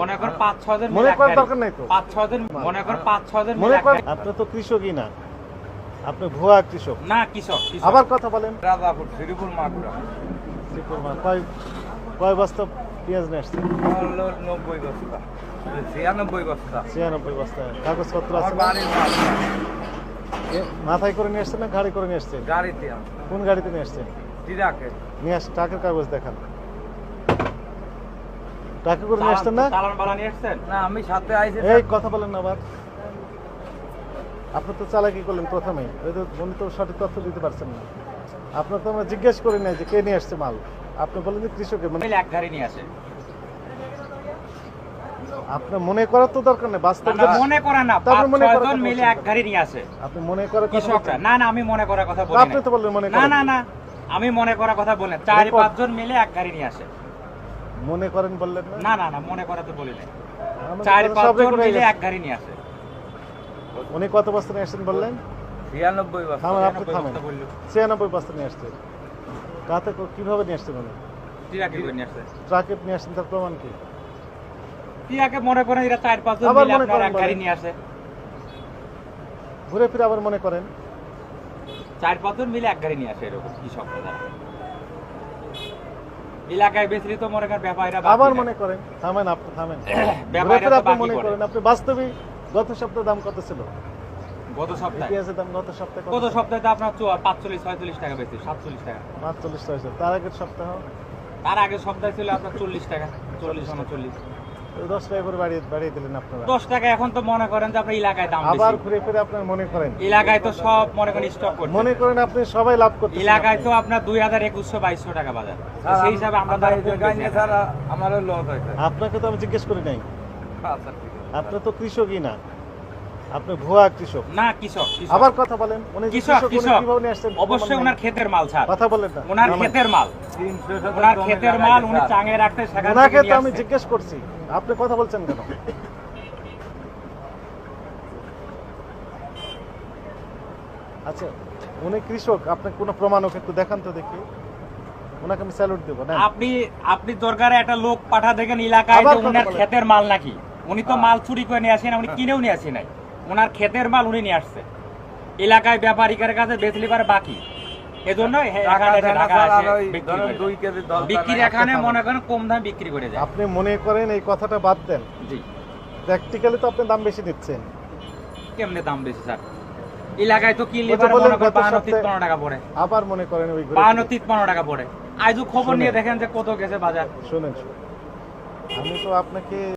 মনে কর 5-6 জন মনে করার দরকার নাই তো। 5-6 জন মনে কর 5-6 জন মনে করেন আপনি তো কৃষকই না, আপনি ভুয়া কৃষক। না কৃষক আবার কথা বলেন। রাজাপুর শ্রীপুর মাগুরা কয় বস্তা পেঁয়াজ নিয়ে আসছেন? 90 বস্তা 96 বস্তা 96 বস্তা। কাগজপত্র আমার আছে না? বাড়ির মাল মাথায় করে নিয়ে আসছেন না গাড়ি করে নিয়ে আসছেন? গাড়িতে কোন গাড়িতে নিয়ে আসছেন? দিদাকে নিয়ে আস, টাকার কাগজ দেখান। টাকা করে নিয়ে আসছেন না? চালান বালা নিয়ে আসছেন? না আমি সাথে আইছি এই কথা বলেন না আবার। আপনি তো চালাকি করলেন প্রথমেই, উনি তো সঠিক তথ্য দিতে পারছেন না। আপনার তো আমরা জিজ্ঞেস করি নাই যে কে নিয়ে আসছে মাল, আপনি বলেন যে কৃষকের। মানে মিলে এক গাড়ি নিয়ে আসে। আপনার মনে করার তো দরকার নেই, বাস্তব না, মনে করা না, তারপর মনে 5-6 করার জন কথা মিলে বলছেন এক গাড়ি নিয়ে আসে আপনি মনে করার কথা কৃষকরা। বলছেন। না না, আমি মনে করার কথা বলি আপনি তো বললেন মনে না করেন। না না, আমি মনে করার কথা বলি না। 4-5 জন মিলে এক গাড়ি নিয়ে আসে। মনে করেন বললেন না? না না না, মনে করা তো বলি না। আমাদের 4-5 সব জন রেকর্ড হয়ে মিলে গেছে। এক গাড়ি নিয়ে আসে। উনি কত বস্তা নিয়ে আসছেন বললেন? 96 বস্তা থামেন, আপনি 96 থামেন। বস্তা বললো। 96 বস্তা নিয়ে আসছেন। কাতে কিভাবে নিয়ে আসছেন উনি? টিরাকে করে নিয়ে আসে। ট্রাকে নিয়ে আসছেন, তার প্রমাণ কি? টিরাকে মনে করেন এরা 4-5 জন আবার মিলে মনে আপনার করেন এক গাড়ি বলেন। নিয়ে আসে। ঘুরে ফিরে আবার মনে করেন। 4-5 জন মিলে এক গাড়ি নিয়ে আসে এরকম কৃষকরা যারা। এলাকায় বেশি তো মনে করেন ব্যাপারীরা আবার মনে করেন। থামেন, আপনি থামেন। ঘুরে ফিরে আপনি মনে করেন। আপনি বাস্তবে গত সপ্তাহে দাম কত ছিল? গত সপ্তাহে পেঁয়াজের দাম গত সপ্তাহে কত গত ছিল? সপ্তাহে তো আপনার 45-46 টাকা বেশি, 47 টাকা। 45 হয়েছে। তার আগের সপ্তাহ তার আগের সপ্তাহে ছিল আপনার 40 টাকা, 40-39। 10 টাকা করে বাড়িয়ে দিলেন আপনারা। 10 টাকা এখন তো মনে করেন যে আপনার এলাকায় দাম আবার বেশি। ঘুরে ফিরে আপনার মনে করেন। এলাকায় তো সব মনে করেন স্টক করছে। মনে করেন আপনি সবাই লাভ করতেছেন। এলাকায় তো আপনার 2000-2100-2200 টাকা বাজার। তো সেই হিসাবে আমরা তো আরো কম বেশি গাইনে ছাড়া আমারও লস হয়েছে। আপনাকে তো আমি জিজ্ঞেস করি নাই। আচ্ছা ঠিক আছে। আপনি তো কৃষকই না, আপনি ভুয়া কৃষক। না কৃষক আবার কথা বলেন। উনি যে কৃষক উনি কৃষক কিভাবে নিয়ে আসছেন? অবশ্যই ওনার ক্ষেতের মাল ছাড়। কথা বলেন না। ওনার নামেন। ক্ষেতের মাল, 300 ওনার ক্ষেতের মাল উনি চাঙে রাখতে সেখান ওনাকে থেকে তো নিয়ে আমি আসছে। জিজ্ঞেস করছি, আপনি কথা বলছেন কেন? আচ্ছা, উনি কৃষক, আপনি কোনো প্রমাণ ওকে একটু দেখান তো দেখি। ওনাকে আমি স্যালুট দেবো না? আপনি দরকারে একটা লোক পাঠা দেখেন এলাকায় আবার যে কথা ওনার বলেন। ক্ষেতের মাল নাকি। উনি তো মাল চুরি করে নিয়ে আসেন, উনি কিনেও নিয়ে আসে নাই। ওনার ক্ষেতের মাল উনি নিয়ে আসছে। এলাকায় ব্যাপারীদের কাছে বেচলি পারে বাকি। এজন্য এখানে এসে ঢাকা এসে বিক্রি করে যায়। 2 কেজি দল বিক্রির এখানে মনে করেন কম দামে বিক্রি করে যায়। আপনি মনে করেন এই কথাটা বাদ দেন। জি, প্র্যাকটিক্যালি তো আপনি দাম বেশি দিচ্ছেন। কেমনে দাম বেশি স্যার? এলাকায় তো কিনলে ওই তো পারে বললেন মনে করেন গত 52-53 সপ্তাহে- টাকা পড়ে। আবার মনে করেন ওই ঘুরে 52-53 টাকা পড়ে। আজও খবর শুনেন। নিয়ে দেখেন যে কত গেছে বাজার। শুনেন, আমি তো আপনাকে